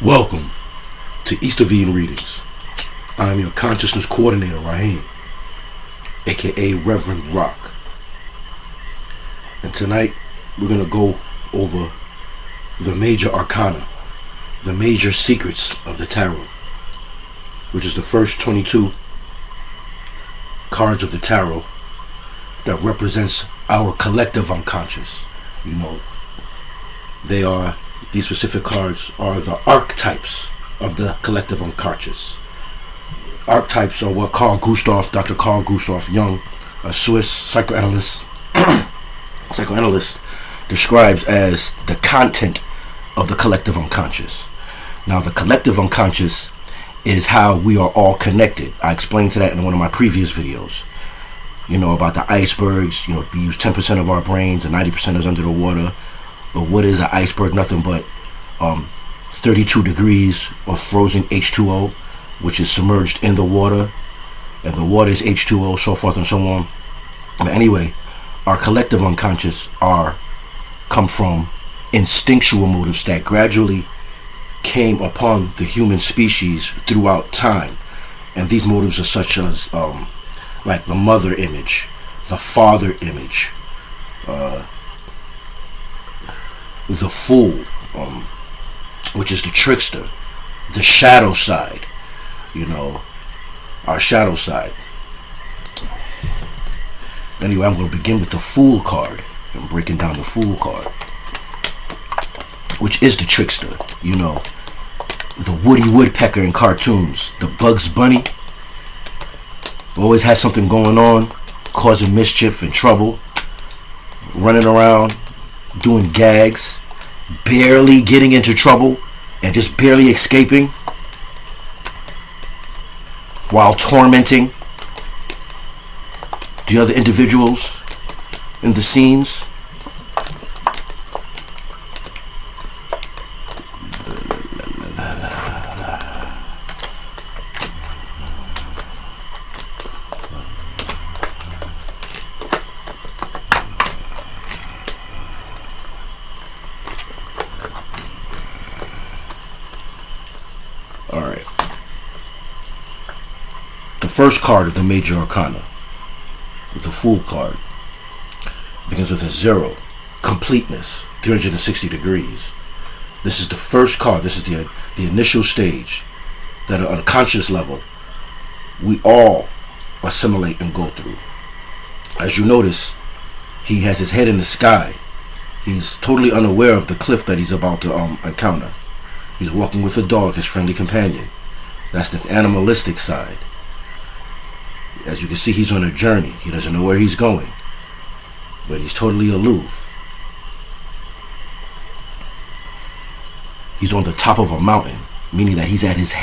Welcome to Eastervian Readings. I am your consciousness coordinator, Raheem, aka Reverend Rock. And tonight we're going to go over the Major Arcana, the major secrets of the tarot, which is the first 22 cards of the tarot that represents our collective unconscious. These specific cards are the archetypes of the collective unconscious. Archetypes are what Dr. Carl Gustav Jung, a Swiss psychoanalyst, describes as the content of the collective unconscious. Now, the collective unconscious is how we are all connected. I explained to that in one of my previous videos. About the icebergs. We use 10% of our brains and 90% is under the water. But what is an iceberg? Nothing but 32 degrees of frozen H2O, which is submerged in the water, and the water is H2O, so forth and so on. But anyway, our collective unconscious come from instinctual motives that gradually came upon the human species throughout time. And these motives are such as like the mother image, the father image, the fool, which is the trickster, the shadow side, our shadow side. Anyway, I'm going to begin with the Fool card. I'm breaking down the Fool card, which is the trickster, the Woody Woodpecker in cartoons, the Bugs Bunny, always has something going on, causing mischief and trouble, running around, doing gags, barely getting into trouble and just barely escaping while tormenting the other individuals in the scenes. Alright. The first card of the Major Arcana, the Fool card, begins with a 0. Completeness, 360 degrees. This is the first card. This is the initial stage that at an unconscious level we all assimilate and go through. As you notice, he has his head in the sky. He's totally unaware of the cliff that he's about to encounter. He's walking with a dog, his friendly companion. That's this animalistic side. As you can see, he's on a journey. He doesn't know where he's going, but he's totally aloof. He's on the top of a mountain, meaning that he's at his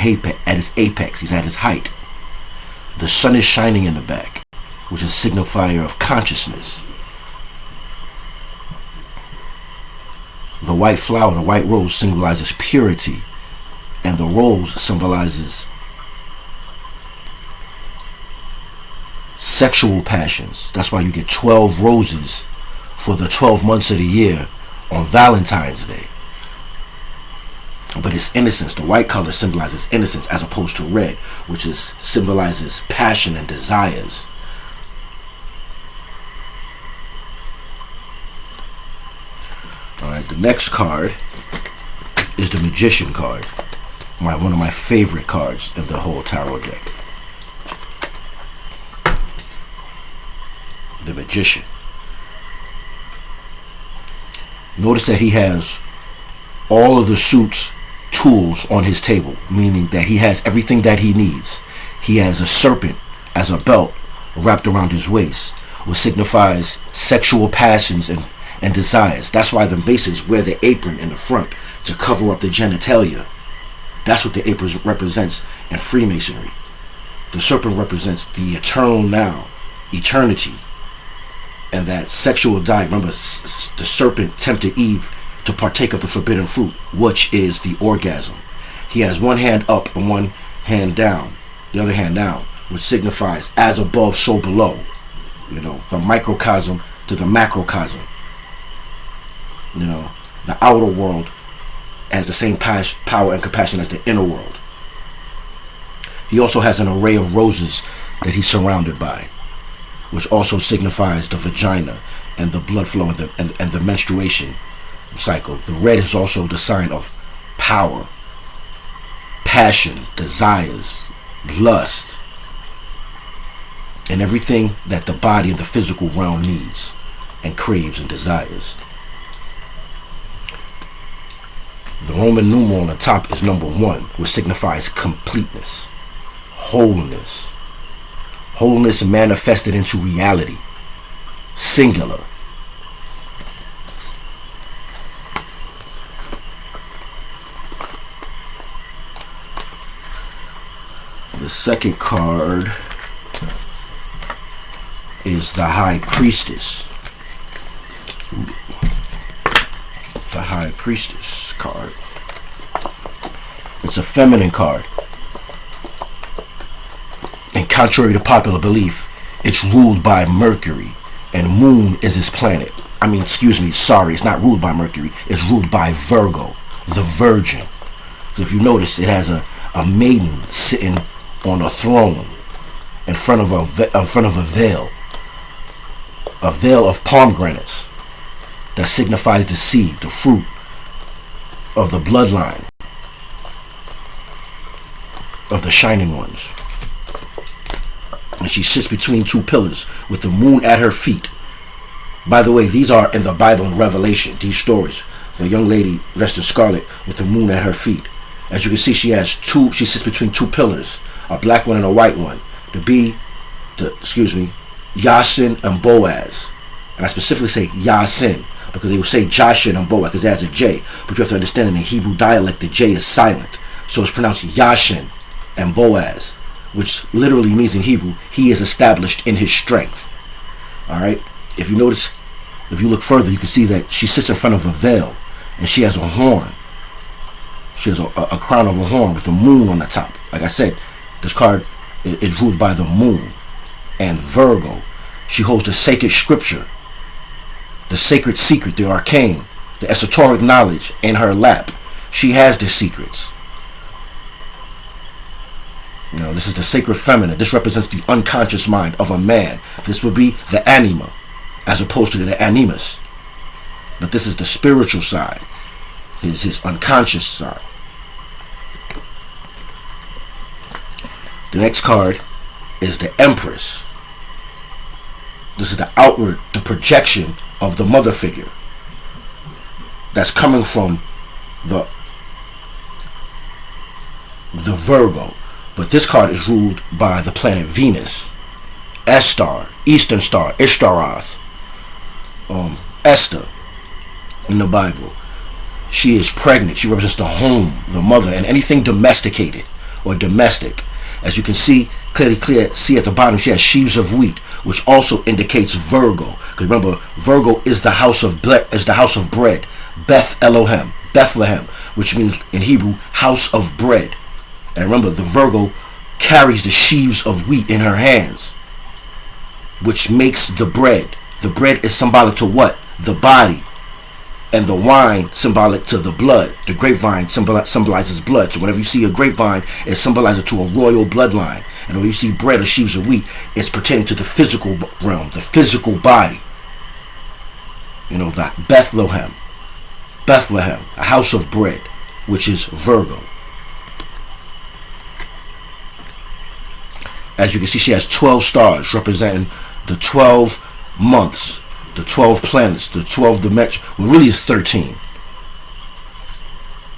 apex. He's at his height. The sun is shining in the back, which is a signifier of consciousness. The white flower, the white rose, symbolizes purity, and the rose symbolizes sexual passions. That's why you get 12 roses for the 12 months of the year on Valentine's Day. But it's innocence. The white color symbolizes innocence as opposed to red, which symbolizes passion and desires. Alright, the next card is the Magician card. One of my favorite cards in the whole tarot deck. The Magician. Notice that he has all of the suit's tools on his table, meaning that he has everything that he needs. He has a serpent as a belt wrapped around his waist, which signifies sexual passions and desires. That's why the Masons wear the apron in the front to cover up the genitalia. That's what the apron represents in Freemasonry. The serpent represents the eternal now, eternity, and that sexual diet. Remember, the serpent tempted Eve to partake of the forbidden fruit, which is the orgasm. He has one hand up and one hand down, the other hand down, which signifies as above, so below. The microcosm to the macrocosm. The outer world has the same power and compassion as the inner world. He also has an array of roses that he's surrounded by, which also signifies the vagina and the blood flow and the menstruation cycle. The red is also the sign of power, passion, desires, lust, and everything that the body and the physical realm needs and craves and desires. The Roman numeral on the top is number 1, which signifies completeness, wholeness. Wholeness manifested into reality, singular. The second card is the High Priestess. The High Priestess card. It's a feminine card. And contrary to popular belief, it's ruled by Mercury, and Moon is his planet. It's not ruled by Mercury. It's ruled by Virgo, the Virgin. So if you notice, it has a maiden sitting on a throne in front of a veil of pomegranates that signifies the seed, the fruit of the bloodline of the shining ones. And she sits between 2 pillars with the moon at her feet. By the way, these are in the Bible and Revelation, these stories. The young lady dressed in scarlet with the moon at her feet. As you can see, she sits between 2 pillars, a black one and a white one. Yasin and Boaz. And I specifically say Yasin because they will say Jashin and Boaz because it has a J. But you have to understand in the Hebrew dialect, the J is silent. So it's pronounced Yashin and Boaz, which literally means in Hebrew, he is established in his strength. Alright? If you notice, if you look further, you can see that she sits in front of a veil and she has a horn. She has a crown of a horn with the moon on the top. Like I said, this card is ruled by the moon and Virgo. She holds the sacred scripture, the sacred secret, the arcane, the esoteric knowledge in her lap. She has the secrets. This is the sacred feminine. This represents the unconscious mind of a man. This would be the anima, as opposed to the animus. But this is the spiritual side, his unconscious side. The next card is the Empress. This is the projection of the mother figure that's coming from the Virgo. But this card is ruled by the planet Venus, Estar, Eastern Star, Ishtaroth, Esther in the Bible. She is pregnant. She represents the home, the mother, and anything domesticated or domestic. As you can clearly see at the bottom, she has sheaves of wheat, which also indicates Virgo. Because remember, Virgo is the house of bread, Beth Elohim, Bethlehem, which means in Hebrew, house of bread. And remember, the Virgo carries the sheaves of wheat in her hands, which makes the bread. The bread is symbolic to what? The body. And the wine symbolic to the blood. The grapevine symbolizes blood. So whenever you see a grapevine, it symbolizes to a royal bloodline. And when you see bread or sheaves of wheat, it's pertaining to the physical realm, the physical body. The Bethlehem, a house of bread, which is Virgo. As you can see, she has 12 stars representing the 12 months, the 12 planets, the 12 dimensions. Well, really it's 13.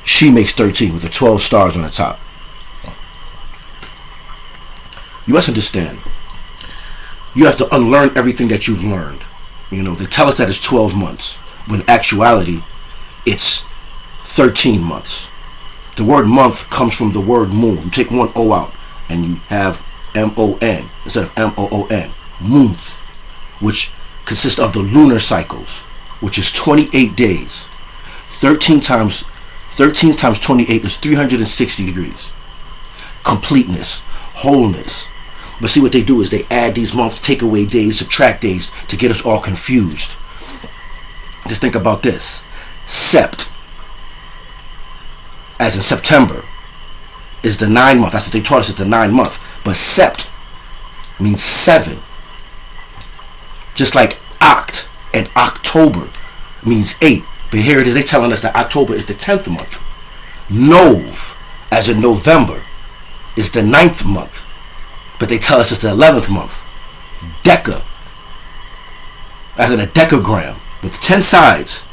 She makes 13 with the 12 stars on the top. You must understand, you have to unlearn everything that you've learned. They tell us that it's 12 months, when in actuality, it's 13 months. The word month comes from the word moon. You take one O out, and you have M-O-N instead of M-O-O-N. Month, which consists of the lunar cycles, which is 28 days. 13 times 28 is 360 degrees. Completeness, wholeness. But see what they do is they add these months, take away days, subtract days to get us all confused. Just think about this. Sept as in September, is the 9 month. That's what they taught us, is the 9 month. But sept means 7. Just like oct and October means 8. But here it is, they telling us that October is the 10th month. Nov, as in November, is the 9th month. But they tell us it's the 11th month. Deca, as in a decagram, with 10 sides.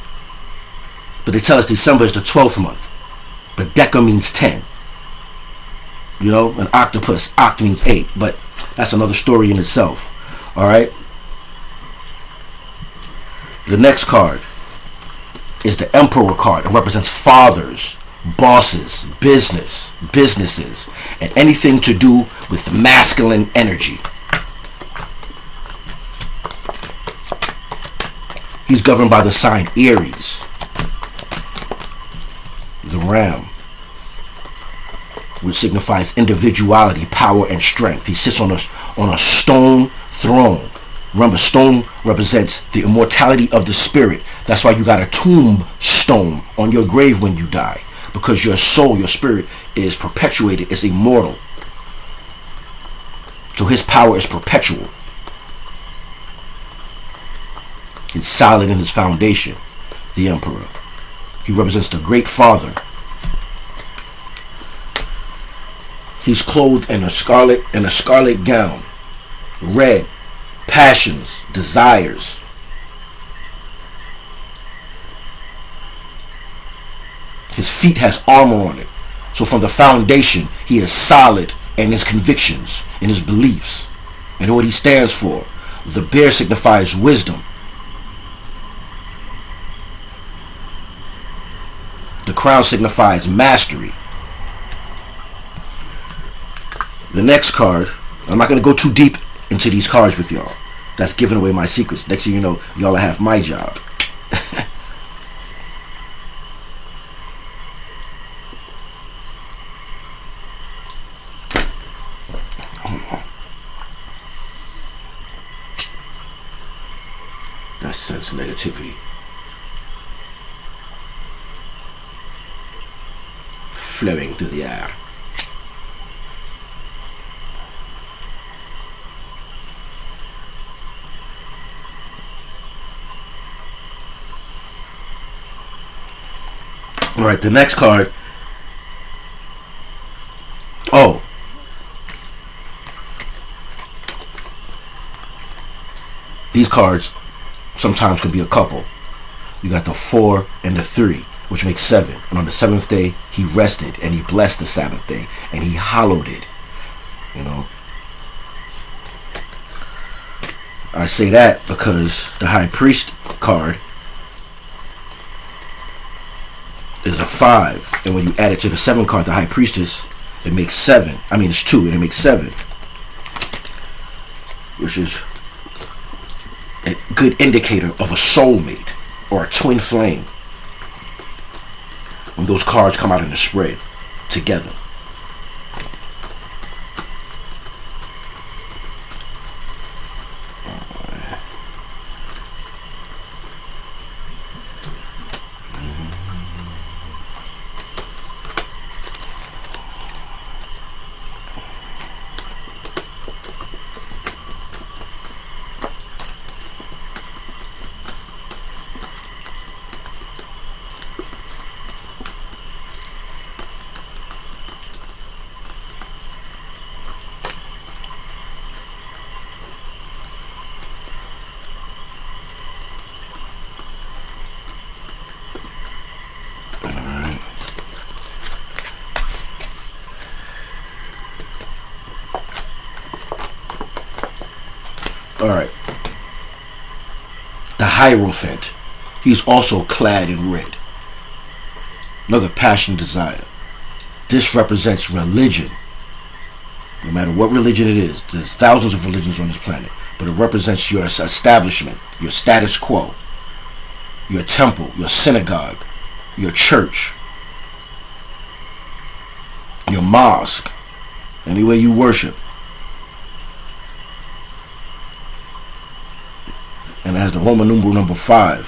But they tell us December is the 12th month. But deca means 10. You know, an octopus, oct means 8. But that's another story in itself. Alright? The next card is the Emperor card. It represents fathers, bosses, businesses, and anything to do with masculine energy. He's governed by the sign Aries, the ram, which signifies individuality, power, and strength. He sits on a stone throne. Remember, stone represents the immortality of the spirit. That's why you got a tombstone on your grave when you die. Because your soul, your spirit is perpetuated, is immortal. So his power is perpetual. It's solid in his foundation, the Emperor. He represents the Great Father. He's clothed in a scarlet gown, red, passions, desires. His feet has armor on it. So from the foundation, he is solid in his convictions, in his beliefs, and what he stands for. The bear signifies wisdom. The crown signifies mastery. The next card, I'm not going to go too deep into these cards with y'all. That's giving away my secrets. Next thing you know, y'all have my job. That sense negativity. Flowing through the air. Alright, the next card. Oh. These cards sometimes can be a couple. You got the 4 and the 3, which makes 7. And on the 7th day, he rested and he blessed the Sabbath day and he hallowed it. You know. I say that because the High Priest card is a 5, and when you add it to the 7 card, the High Priestess, it makes 7. I mean, it's 2 and it makes 7, which is a good indicator of a soulmate or a twin flame when those cards come out in the spread together. Alright. The Hierophant. He's also clad in red. Another passion, desire. This represents religion. No matter what religion it is. There's thousands of religions on this planet. But it represents your establishment, your status quo, your temple, your synagogue, your church, your mosque, anywhere you worship. And it has the Roman numeral number 5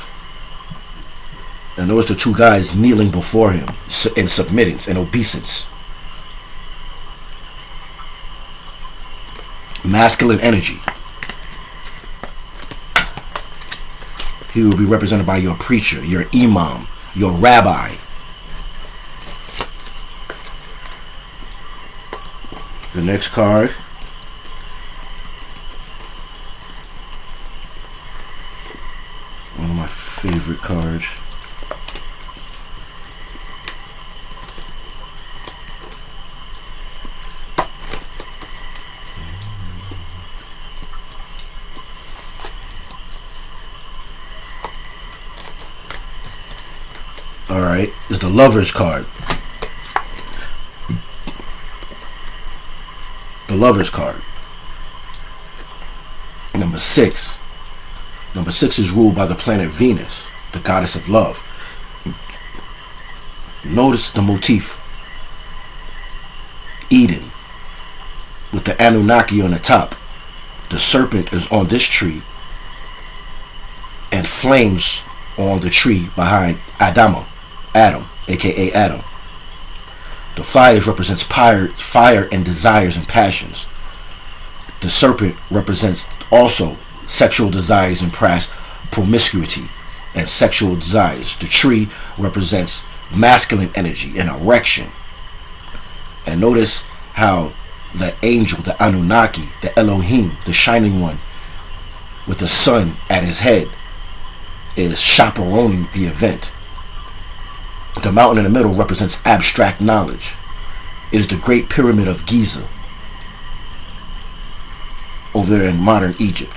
And notice the two guys kneeling before him in submittance and obeisance. Masculine energy. He will be represented by your preacher, your imam, your rabbi. The next card. One of my favorite cards. Alright, is the Lover's card. The Lover's card. Number 6. Number 6 is ruled by the planet Venus, the goddess of love. Notice the motif. Eden, with the Anunnaki on the top. The serpent is on this tree, and flames on the tree behind Adam, aka Adam. The fires represents fire and desires and passions. The serpent represents also sexual desires and promiscuity and sexual desires. The tree represents masculine energy and erection. And notice how the angel, the Anunnaki, the Elohim, the shining one, with the sun at his head, is chaperoning the event. The mountain in the middle represents abstract knowledge. It is the Great Pyramid of Giza over there in modern Egypt.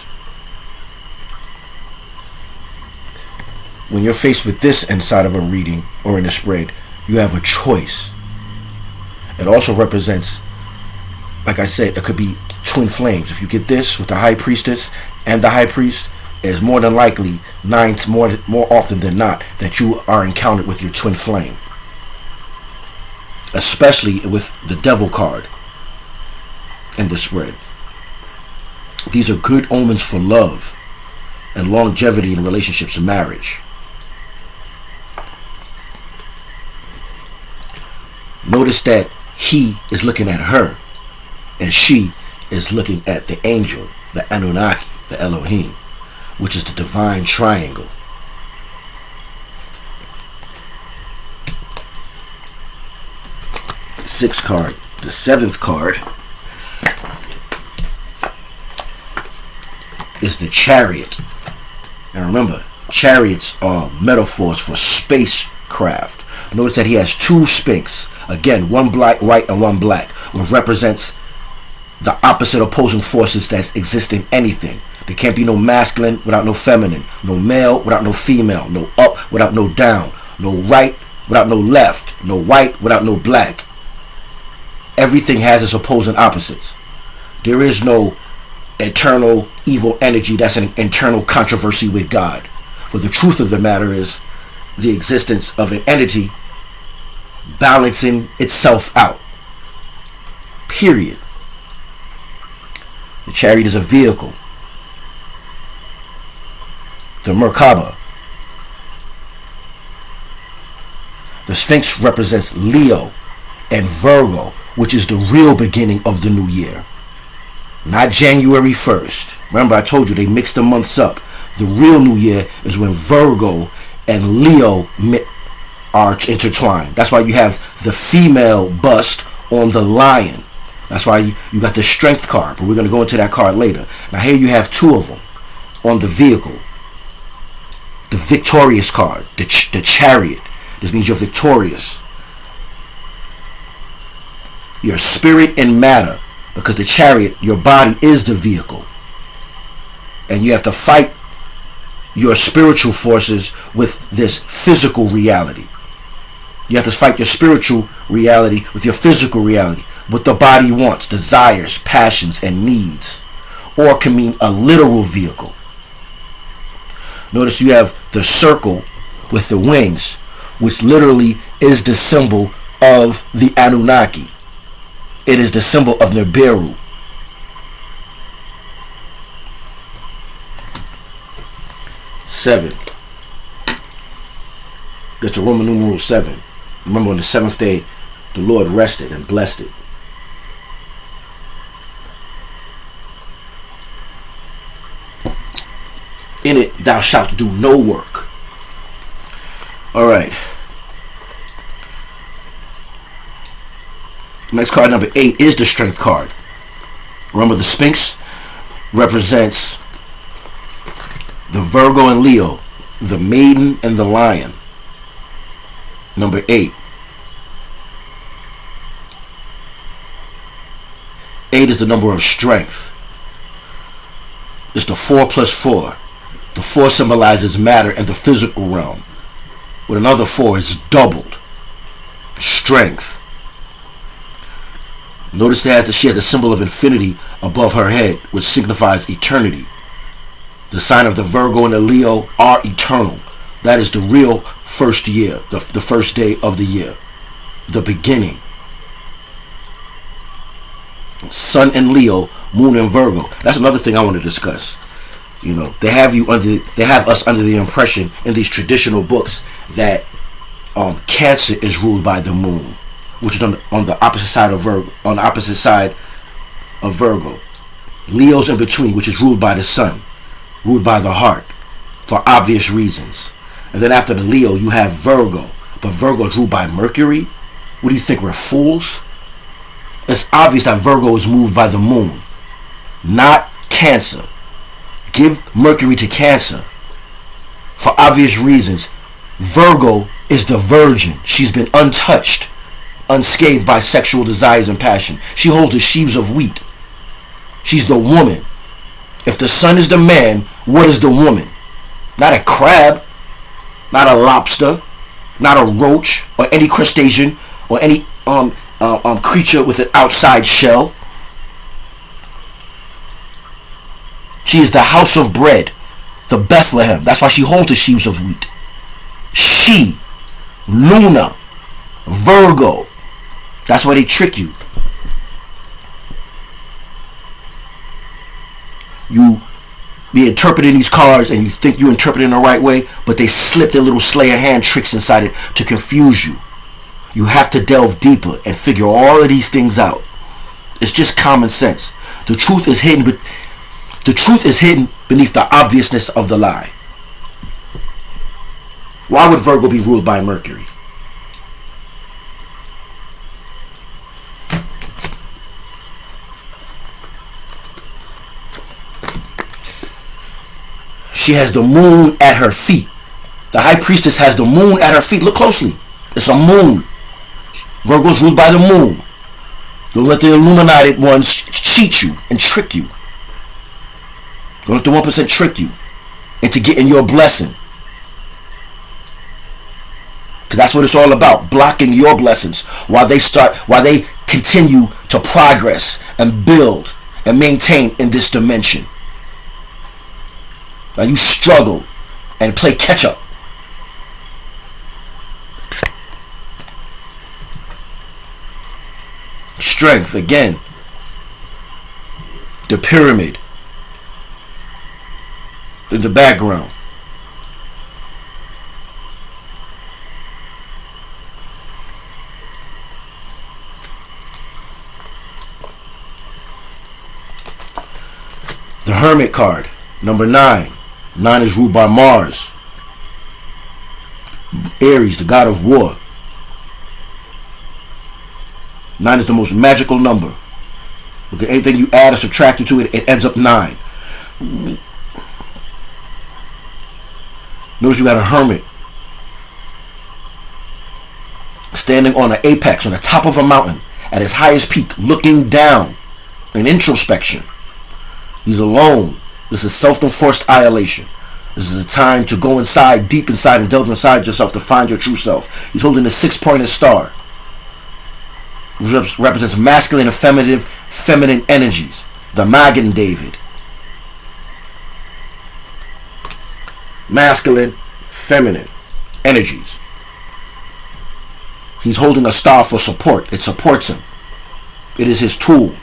When you're faced with this inside of a reading or in a spread, you have a choice. It also represents, like I said, it could be twin flames. If you get this with the high priestess and the high priest, it's more than likely, more often than not, that you are encountered with your twin flame. Especially with the devil card in the spread. These are good omens for love and longevity in relationships and marriage. Notice that he is looking at her and she is looking at the angel, the Anunnaki, the Elohim, which is the divine triangle. The 6th card, the 7th card is the Chariot. Now remember, chariots are metaphors for spacecraft. Notice that he has 2 sphinx. Again, one black, white, and one black, which represents the opposite opposing forces that exist in anything. There can't be no masculine without no feminine, no male without no female, no up without no down, no right without no left, no white without no black. Everything has its opposing opposites. There is no eternal evil energy that's an internal controversy with God. For the truth of the matter is the existence of an entity balancing itself out. Period. The chariot is a vehicle. The Merkaba. The Sphinx represents Leo and Virgo, which is the real beginning of the new year. Not January 1st. Remember, I told you they mixed the months up. The real new year is when Virgo and Leo are intertwined. That's why you have the female bust on the lion. That's why you got the strength card, but we're going to go into that card later. Now here you have 2 of them on the vehicle. The victorious card, the chariot. This means you're victorious. Your spirit and matter, because the chariot, your body is the vehicle. And you have to fight your spiritual forces with this physical reality. You have to fight your spiritual reality with your physical reality. What the body wants, desires, passions, and needs. Or can mean a literal vehicle. Notice you have the circle with the wings, which literally is the symbol of the Anunnaki. It is the symbol of Nibiru. Seven. That's the Roman numeral 7. Remember, on the 7th day, the Lord rested and blessed it. In it, thou shalt do no work. All right. Next card, number 8, is the Strength card. Remember, the Sphinx represents the Virgo and Leo, the Maiden and the Lion. Number 8. 8 is the number of strength. It's the 4 plus 4. The 4 symbolizes matter and the physical realm. With another 4, it's doubled. Strength. Notice that she has the symbol of infinity above her head, which signifies eternity. The sign of the Virgo and the Leo are eternal. That is the real first year, the first day of the year, the beginning. Sun in Leo, Moon in Virgo. That's another thing I want to discuss. You know, they have us under the impression in these traditional books that Cancer is ruled by the Moon, which is on the opposite side of Virgo. On the opposite side of Virgo, Leo's in between, which is ruled by the Sun, ruled by the heart, for obvious reasons. And then after the Leo, you have Virgo, but Virgo is ruled by Mercury. What do you think? We're fools? It's obvious that Virgo is moved by the Moon, not Cancer. Give Mercury to Cancer for obvious reasons. Virgo is the virgin. She's been untouched, unscathed by sexual desires and passion. She holds the sheaves of wheat. She's the woman. If the sun is the man, what is the woman? Not a crab, not a lobster, not a roach, or any crustacean, or any creature with an outside shell. She is the house of bread, the Bethlehem. That's why she holds the sheaves of wheat. She, Luna, Virgo. That's why they trick you. You be interpreting these cards and you think you interpret it in the right way, but they slip their little sleight of hand tricks inside it to confuse you. You have to delve deeper and figure all of these things out. It's just common sense. The truth is hidden beneath the obviousness of the lie. Why would Virgo be ruled by Mercury? She has the moon at her feet. The high priestess has the moon at her feet. Look closely. It's a moon. Virgo's ruled by the moon. Don't let the illuminated ones cheat you and trick you. Don't let the 1% trick you into getting your blessing. Because that's what it's all about. Blocking your blessings while they continue to progress and build and maintain in this dimension. Now you struggle and play catch up. Strength again. The pyramid in the background. The Hermit card, number 9. 9 is ruled by Mars. Aries, the god of war. 9 is the most magical number. Okay, anything you add or subtract into it, it ends up 9. Notice you got a hermit standing on an apex, on the top of a mountain, at his highest peak, looking down in introspection. He's alone. This is self-enforced annihilation. This is a time to go inside, deep inside, and delve inside yourself to find your true self. He's holding a 6-pointed star, which represents masculine and feminine energies. The Magen David. Masculine, feminine energies. He's holding a star for support. It supports him. It is his tool.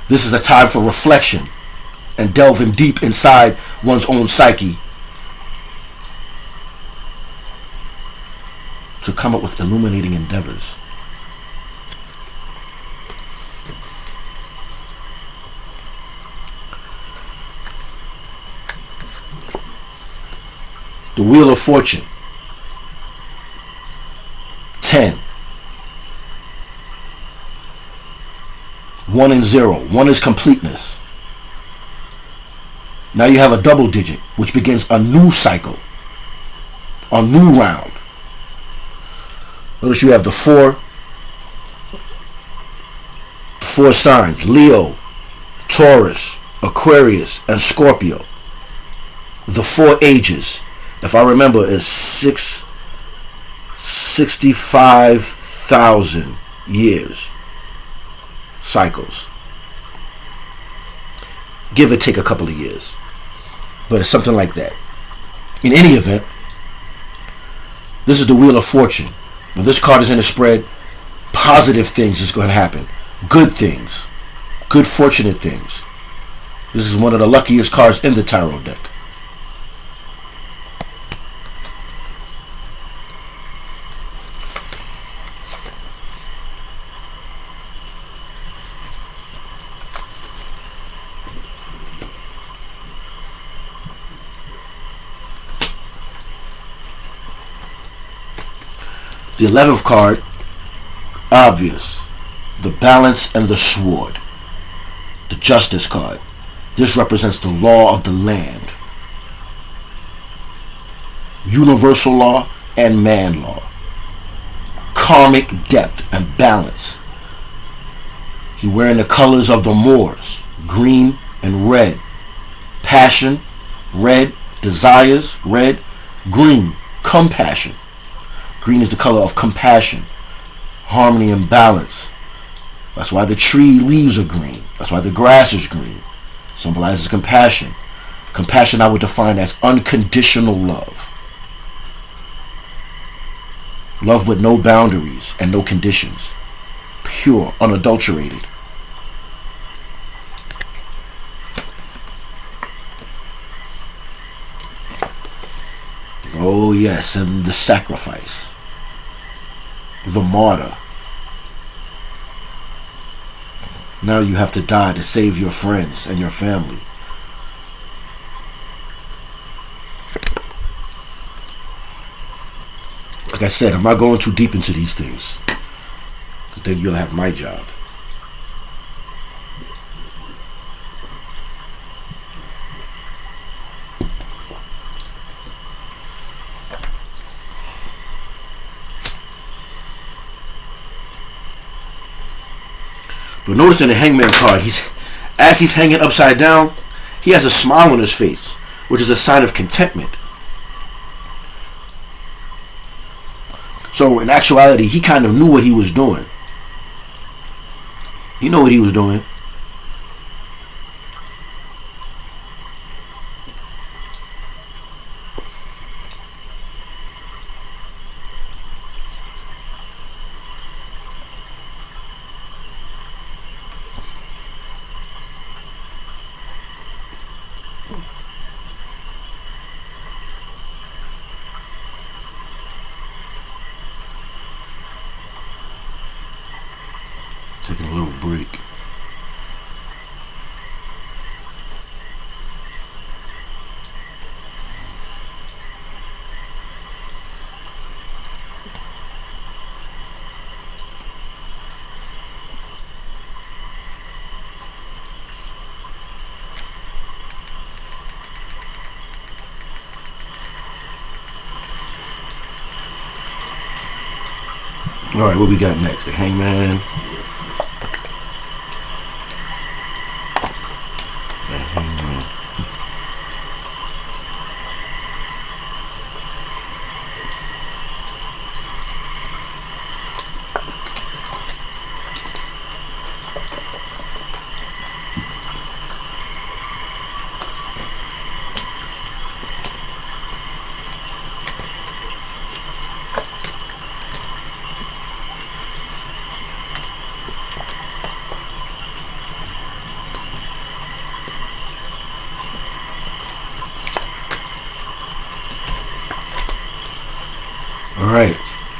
This is a time for reflection and delving deep inside one's own psyche to come up with illuminating endeavors. The Wheel of Fortune. 10. 1 and 0. 1 is completeness. Now you have a double digit, which begins a new cycle, a new round. Notice you have the four signs: Leo, Taurus, Aquarius, and Scorpio. The 4 ages, if I remember, is 65,000 years. Cycles. Give or take a couple of years. But it's something like that. In any event, this is the Wheel of Fortune. When this card is in a spread, positive things is going to happen. Good things. Good fortunate things. This is one of the luckiest cards in the tarot deck. The 11th card, obvious. The Balance and the Sword. The Justice card. This represents the law of the land. Universal law and man law. Karmic depth and balance. You're wearing the colors of the Moors. Green and red. Passion, red. Desires, red. Green, compassion. Green is the color of compassion, harmony, and balance. That's why the tree leaves are green. That's why the grass is green. Symbolizes compassion. Compassion I would define as unconditional love. Love with no boundaries and no conditions. Pure, unadulterated. Oh yes, and the sacrifice. The martyr. Now you have to die to save your friends and your family. Like I said, I'm not going too deep into these things, because then you'll have my job. But notice in the Hangman card, as he's hanging upside down, he has a smile on his face, which is a sign of contentment. So in actuality, he kind of knew what he was doing. He knew what he was doing. Taking a little break. All right, what we got next? The Hangman.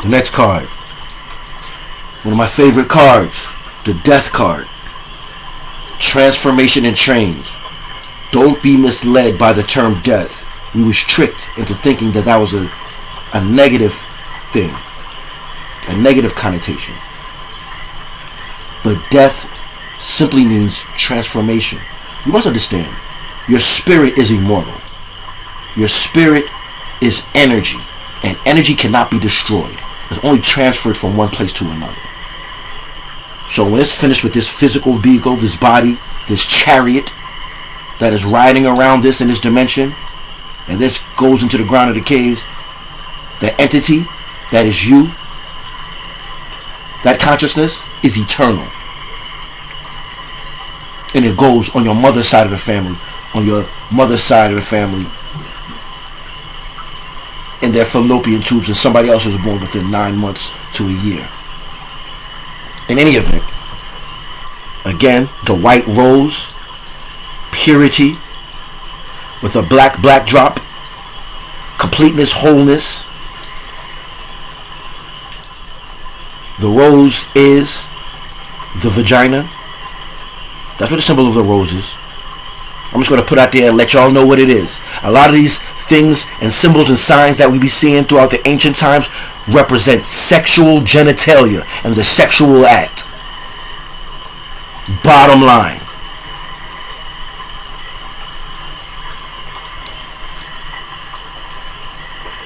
The next card. One of my favorite cards. The Death card. Transformation and change. Don't be misled by the term death. We was tricked into thinking that was a negative thing. A negative connotation. But death simply means transformation. You must understand, your spirit is immortal. Your spirit is energy, and energy cannot be destroyed. It's only transferred from one place to another. So when it's finished with this physical vehicle, this body, this chariot that is riding around this in this dimension, and this goes into the ground of the caves, the entity that is you, that consciousness is eternal. And it goes on your mother's side of the family, on your mother's side of the family, in their fallopian tubes, and somebody else was born within 9 months to a year. In any event, again, the white rose, purity, with a black backdrop, completeness, wholeness. The rose is the vagina. That's what the symbol of the rose is. I'm just going to put out there and let y'all know what it is. A lot of these things and symbols and signs that we be seeing throughout the ancient times represent sexual genitalia and the sexual act. Bottom line.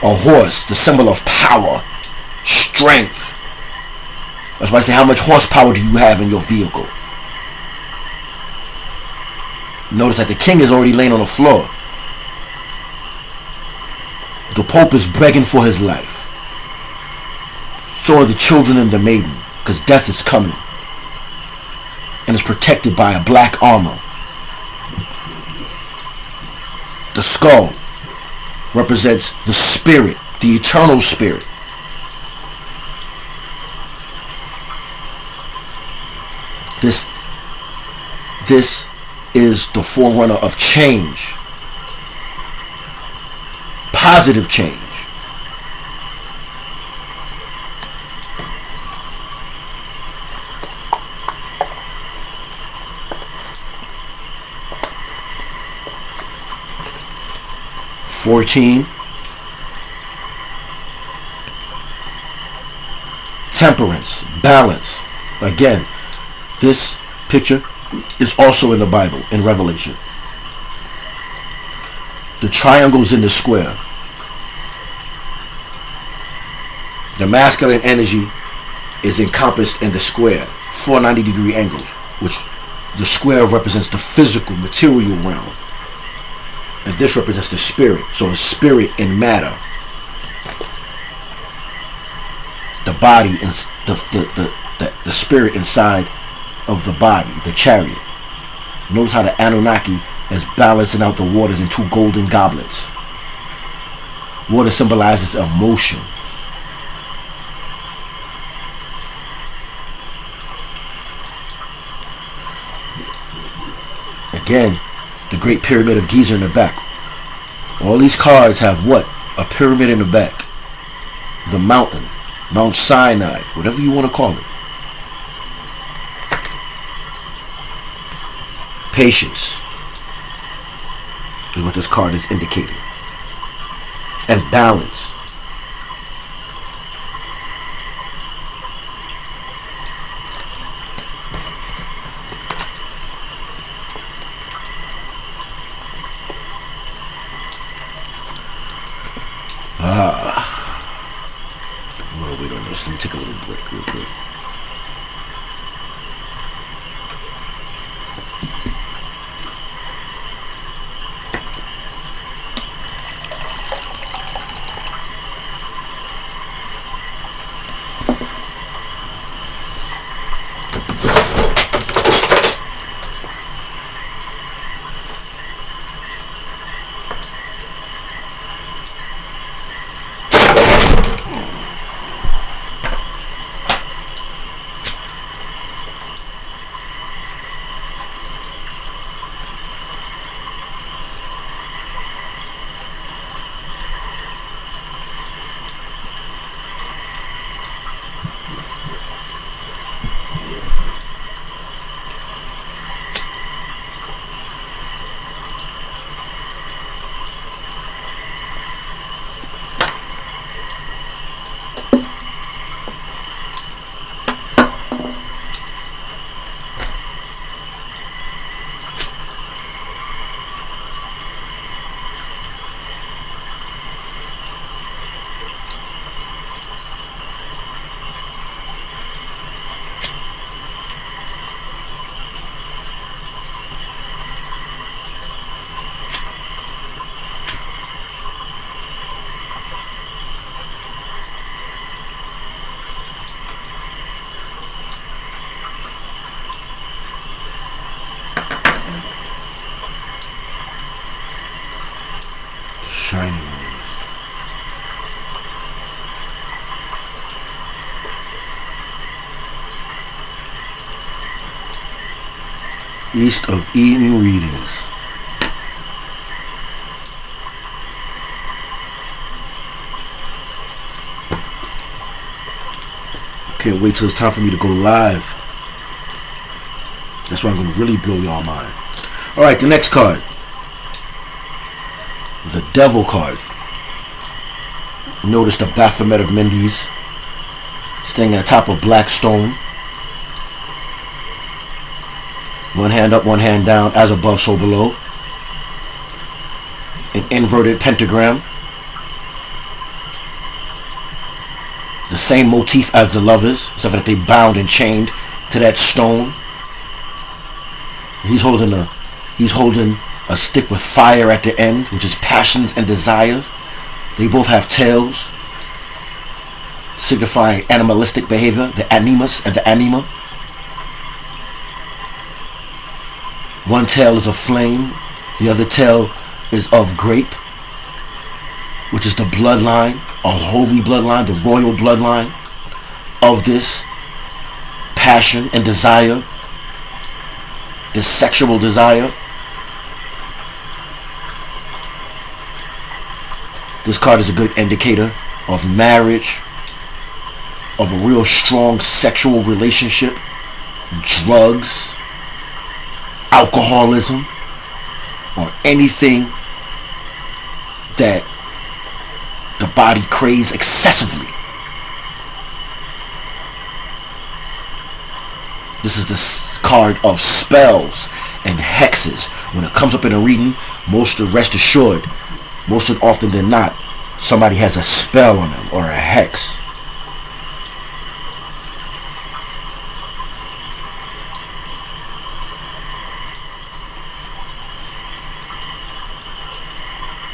A horse, the symbol of power, strength. That's why I say, how much horsepower do you have in your vehicle? Notice that the king is already laying on the floor. The Pope is begging for his life. So are the children and the maiden, because death is coming. And is protected by a black armor. The skull represents the spirit, the eternal spirit. This is the forerunner of change. Positive change. (14) Temperance, balance. Again, this picture is also in the Bible, in Revelation. The triangle's in the square. The masculine energy is encompassed in the square, 490-degree angles, which the square represents the physical, material realm. And this represents the spirit. So the spirit in matter. The body, the spirit inside of the body, the chariot. Notice how the Anunnaki is balancing out the waters in 2 golden goblets. Water symbolizes emotions. Again, the Great Pyramid of Giza in the back. All these cards have what? A pyramid in the back. The mountain. Mount Sinai. Whatever you want to call it. Patience is what this card is indicating. And balance. I'm gonna wait on this. Let me take a little break real quick. East of Eden readings. Can't wait till it's time for me to go live. That's why I'm going to really blow y'all mind. Alright, the next card. The Devil card. Notice the Baphomet of Mendes staying at the top of black stone. One hand up, one hand down, as above, so below. An inverted pentagram. The same motif as the lovers, except that they bound and chained to that stone. He's holding a stick with fire at the end, which is passions and desires. They both have tails, signifying animalistic behavior, the animus and the anima. One tail is of flame, the other tail is of grape, which is the bloodline, a holy bloodline, the royal bloodline of this passion and desire, this sexual desire. This card is a good indicator of marriage, of a real strong sexual relationship, drugs, alcoholism, or anything that the body craves excessively. This is the card of spells and hexes. When it comes up in a reading, rest assured, most often than not, somebody has a spell on them or a hex.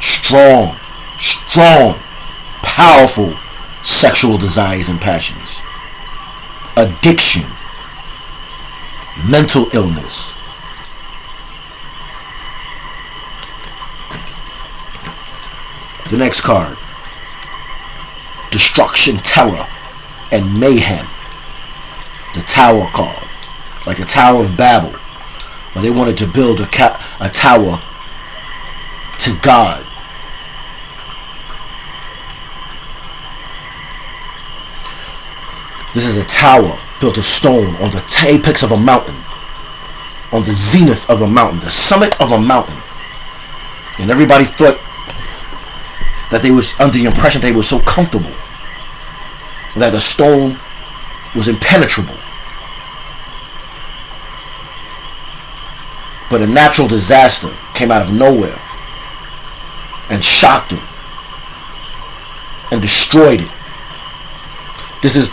Strong, powerful sexual desires and passions. Addiction. Mental illness. The next card. Destruction, terror, and mayhem. The Tower card. Like the Tower of Babel. When they wanted to build a tower to God. This is a tower built of stone on the apex of a mountain. On the zenith of a mountain. The summit of a mountain. And everybody thought that they was under the impression they were so comfortable that the stone was impenetrable. But a natural disaster came out of nowhere and shocked them and destroyed it. This is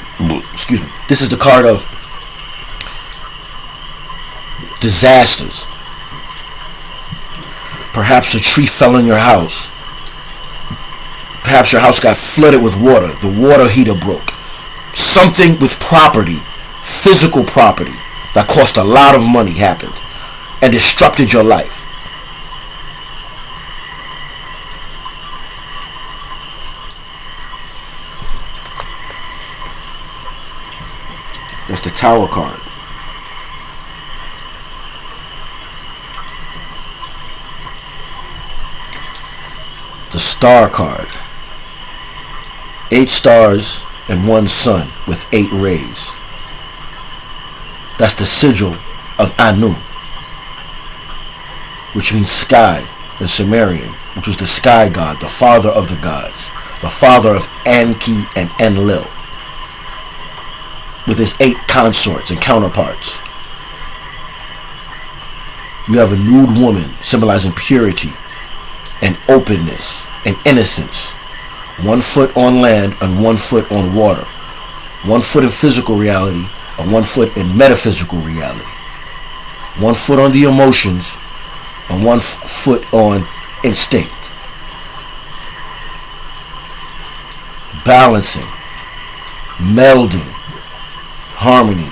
the card of disasters. Perhaps a tree fell in your house. Perhaps your house got flooded with water. The water heater broke. Something with property, physical property, that cost a lot of money happened and disrupted your life. That's the Tower card. The Star card. 8 stars and 1 sun with 8 rays. That's the sigil of Anu, which means sky in Sumerian, which was the sky god, the father of the gods, the father of Enki and Enlil, with his 8 consorts and counterparts. You have a nude woman symbolizing purity and openness and innocence. 1 foot on land and 1 foot on water. 1 foot in physical reality and 1 foot in metaphysical reality. 1 foot on the emotions and 1 foot on instinct. Balancing, melding, harmony.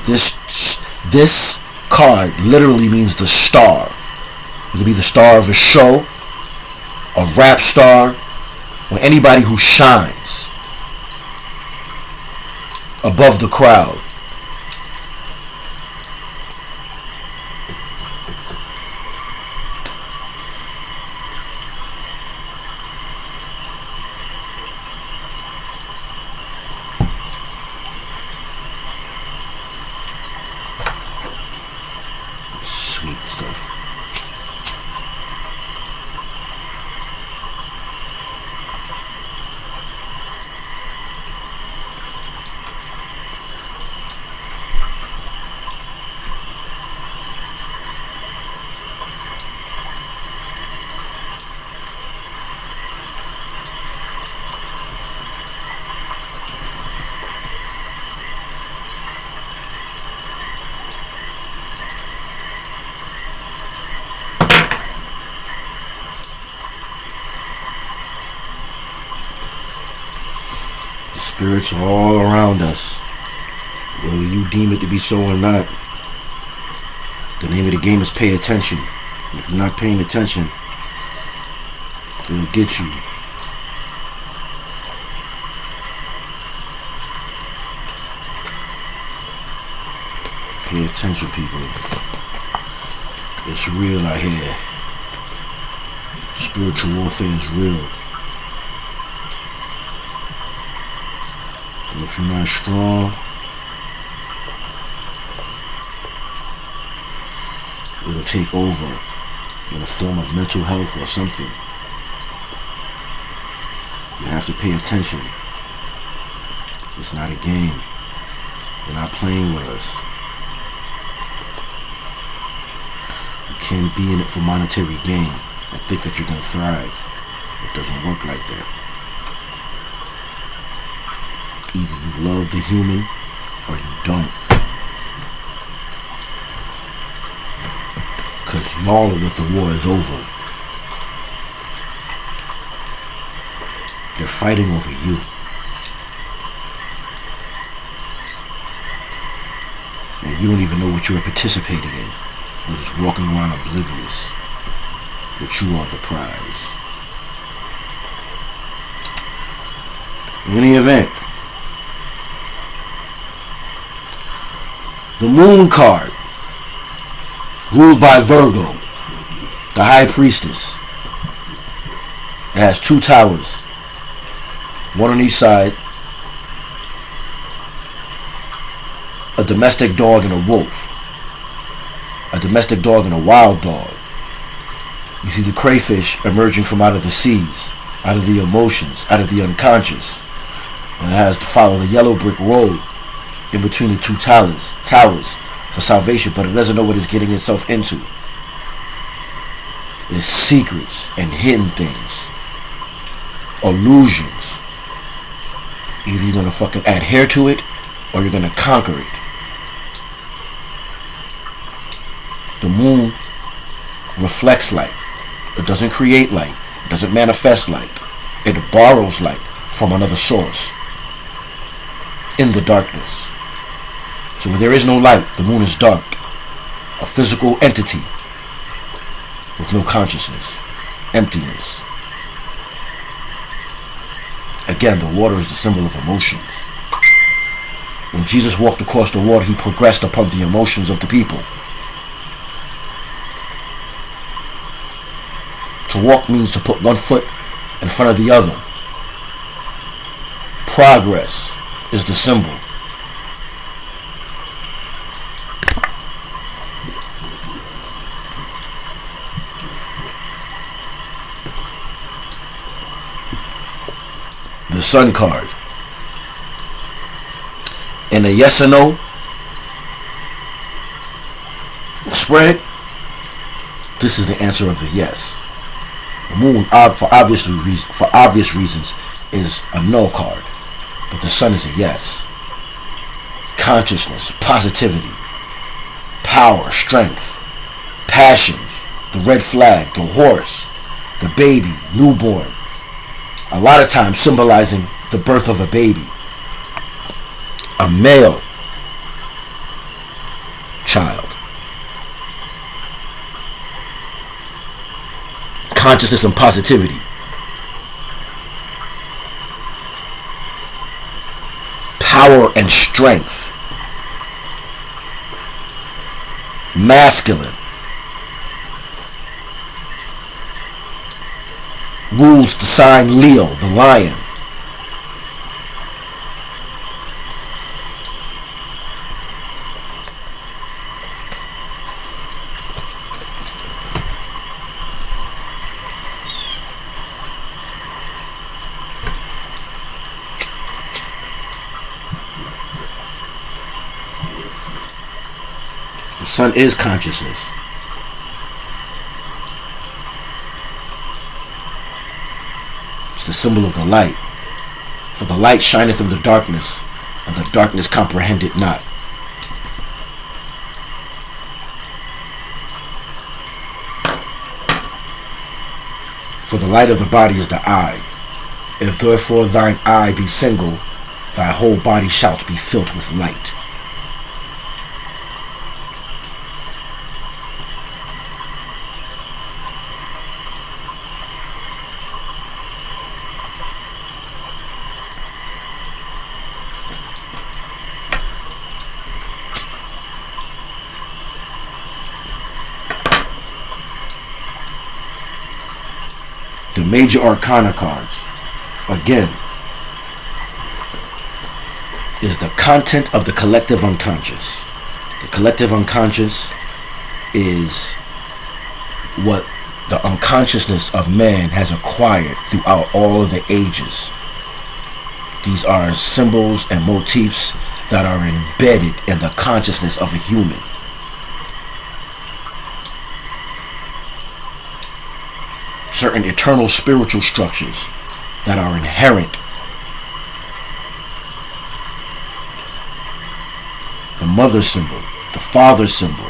This card literally means the star. It could be the star of a show, a rap star, or anybody who shines above the crowd. Spirits are all around us, whether you deem it to be so or not. The name of the game is pay attention. If you're not paying attention, they'll get you. Pay attention, people. It's real out here. Spiritual warfare is real. And if you're not strong, it'll take over in a form of mental health or something. You have to pay attention. It's not a game. You're not playing with us. You can't be in it for monetary gain and think that you're going to thrive. It doesn't work like that. Either you love the human or you don't. Because y'all are what the war is over. They're fighting over you. And you don't even know what you're participating in. You're just walking around oblivious. But you are the prize. In any event, the Moon card, ruled by Virgo, the High Priestess. It has 2 towers, one on each side, a domestic dog and a wolf, a domestic dog and a wild dog. You see the crayfish emerging from out of the seas, out of the emotions, out of the unconscious. And it has to follow the yellow brick road in between the 2 towers for salvation, but it doesn't know what it's getting itself into. There's secrets and hidden things, illusions. Either you're gonna fucking adhere to it or you're gonna conquer it. The moon reflects light. It doesn't create light. It doesn't manifest light. It borrows light from another source in the darkness. So where there is no light, the moon is dark. A physical entity with no consciousness. Emptiness. Again, the water is the symbol of emotions. When Jesus walked across the water, he progressed upon the emotions of the people. To walk means to put one foot in front of the other. Progress is the symbol. The Sun card. In a yes or no spread, this is the answer of the yes. The moon, for obvious reasons, is a no card, but the sun is a yes. Consciousness, positivity, power, strength, passions, the red flag, the horse, the baby, newborn. A lot of times symbolizing the birth of a baby, a male child. Consciousness and positivity. Power and strength. Masculine. Rules the sign Leo, the lion. The sun is consciousness. It's the symbol of the light. For the light shineth in the darkness, and the darkness comprehend it not. For the light of the body is the eye. If therefore thine eye be single, Thy whole body shalt be filled with light. The Major Arcana cards, again, is the content of the collective unconscious. The collective unconscious is what the unconsciousness of man has acquired throughout all of the ages. These are symbols and motifs that are embedded in the consciousness of a human. Certain eternal spiritual structures that are inherent. The mother symbol, the father symbol.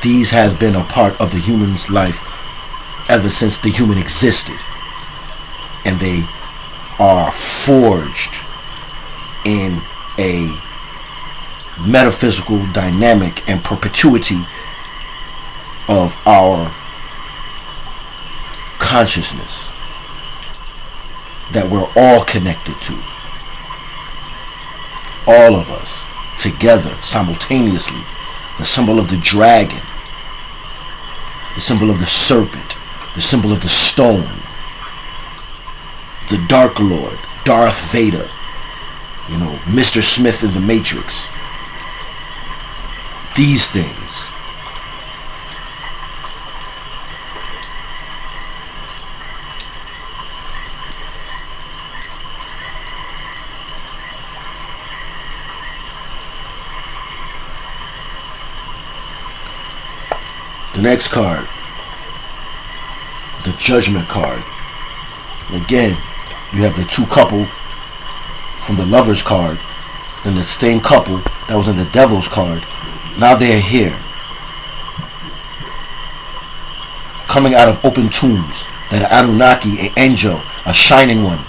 These have been a part of the human's life ever since the human existed. And they are forged in a metaphysical dynamic and perpetuity of our consciousness that we're all connected to. All of us together simultaneously. The symbol of the dragon, the symbol of the serpent, the symbol of the stone, the Dark Lord, Darth Vader, Mr. Smith in the Matrix. These things The next card, the Judgment card. Again, you have the two couple from the Lovers card, and the same couple that was in the Devil's card. Now they are here, coming out of open tombs. That Anunnaki, an angel, a shining one,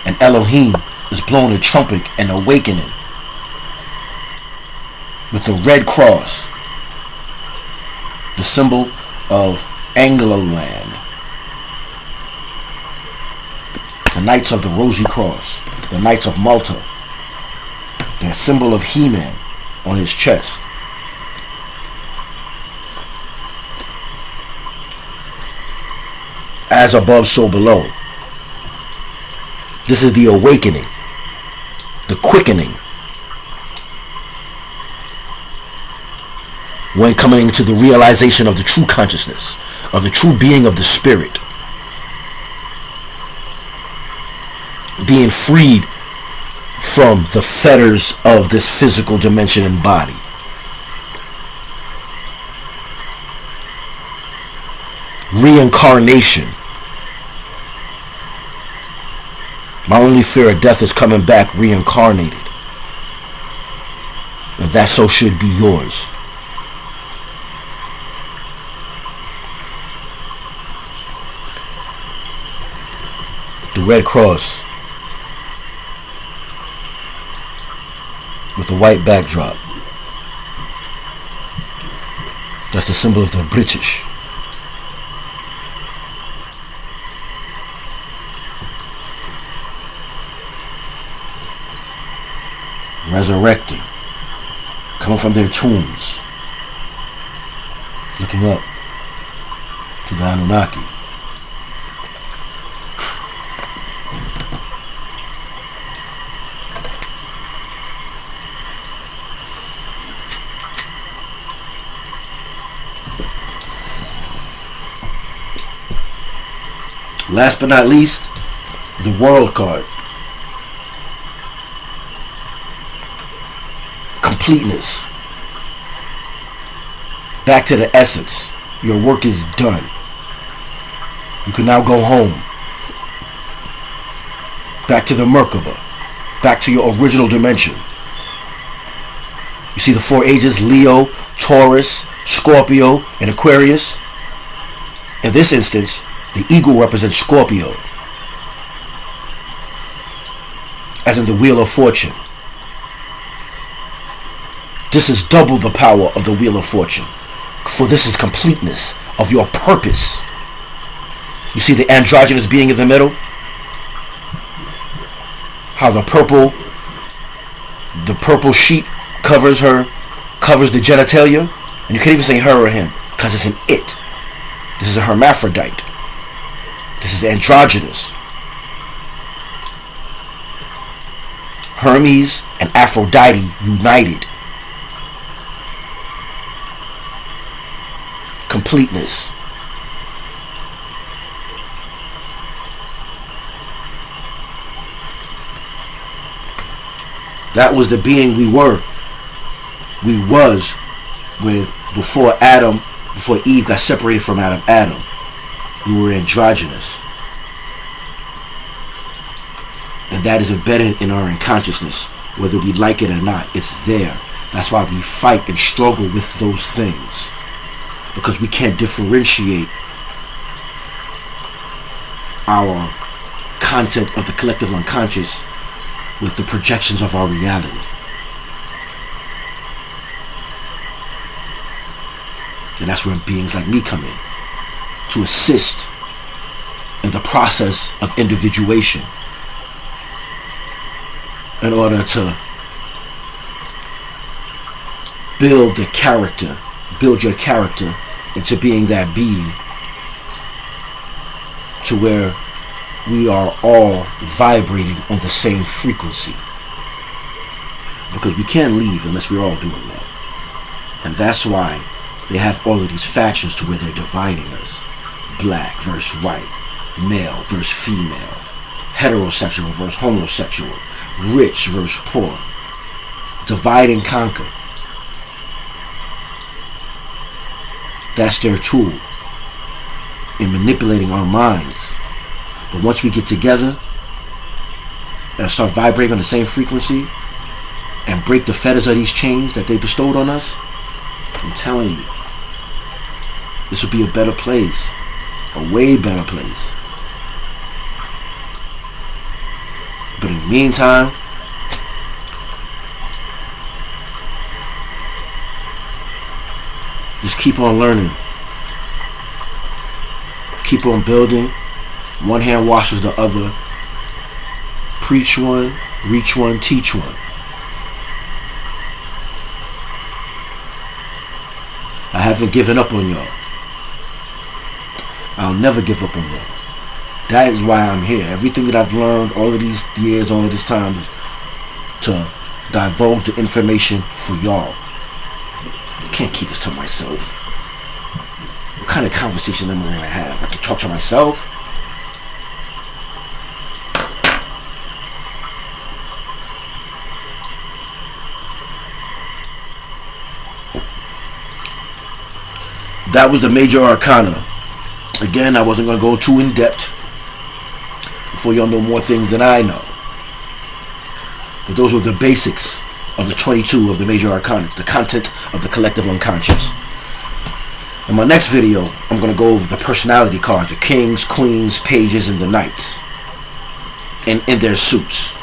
and Elohim is blowing a trumpet and awakening with the red cross, the symbol of Anglo-land, the Knights of the Rosy Cross, the Knights of Malta, the symbol of He-Man on his chest. As above, so below. This is the awakening, the quickening. When coming to the realization of the true consciousness, of the true being of the spirit. Being freed from the fetters of this physical dimension and body. Reincarnation. My only fear of death is coming back reincarnated. And that so should be yours. The red cross with a white backdrop. That's the symbol of the British. Resurrecting, coming from their tombs, looking up to the Anunnaki. Last but not least, the World card. Completeness. Back to the essence. Your work is done. You can now go home. Back to the Merkaba. Back to your original dimension. You see the four ages: Leo, Taurus, Scorpio, and Aquarius. In this instance, the eagle represents Scorpio. as in the Wheel of Fortune. This is double the power of the Wheel of Fortune, for this is completeness of your purpose. You see the androgynous being in the middle? How the purple sheet covers the genitalia, and you can't even say her or him, because it's an it. This is a hermaphrodite. This is androgynous. Hermes and Aphrodite united. Completeness. That was the being we were. We was before Eve got separated from Adam. We were androgynous. And that is embedded in our unconsciousness, whether we like it or not. It's there. That's why we fight and struggle with those things. Because we can't differentiate our content of the collective unconscious with the projections of our reality. And that's where beings like me come in, to assist in the process of individuation in order to build your character into being that being, to where we are all vibrating on the same frequency. Because we can't leave unless we're all doing that. And that's why they have all of these factions to where they're dividing us. Black versus white, male versus female, heterosexual versus homosexual, rich versus poor. Divide and conquer. That's their tool in manipulating our minds. But once we get together and start vibrating on the same frequency and break the fetters of these chains that they bestowed on us, I'm telling you, this will be a better place. A way better place. But in the meantime, just keep on learning. Keep on building. One hand washes the other. Preach one, reach one, teach one. I haven't given up on y'all. I'll never give up on y'all. That is why I'm here. Everything that I've learned all of these years, all of this time, is to divulge the information for y'all. I can't keep this to myself. What kind of conversation am I going to have? I can talk to myself? That was the Major Arcana. Again, I wasn't going to go too in depth before y'all know more things than I know. But those were the basics of the 22 of the Major Arcana, the content of the collective unconscious. In my next video, I'm going to go over the personality cards, the kings, queens, pages, and the knights, and in their suits,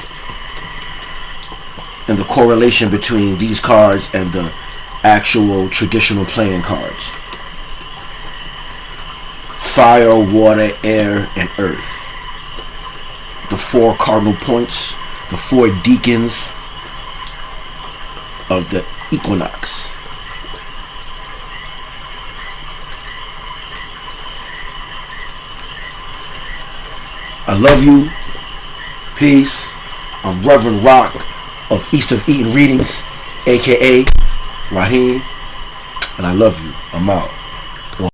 and the correlation between these cards and the actual traditional playing cards. Fire, water, air, and earth. The 4 cardinal points, the 4 deacons of the equinox. I love you. Peace. I'm Reverend Rock of East of Eden Readings, aka Raheem, and I love you. I'm out.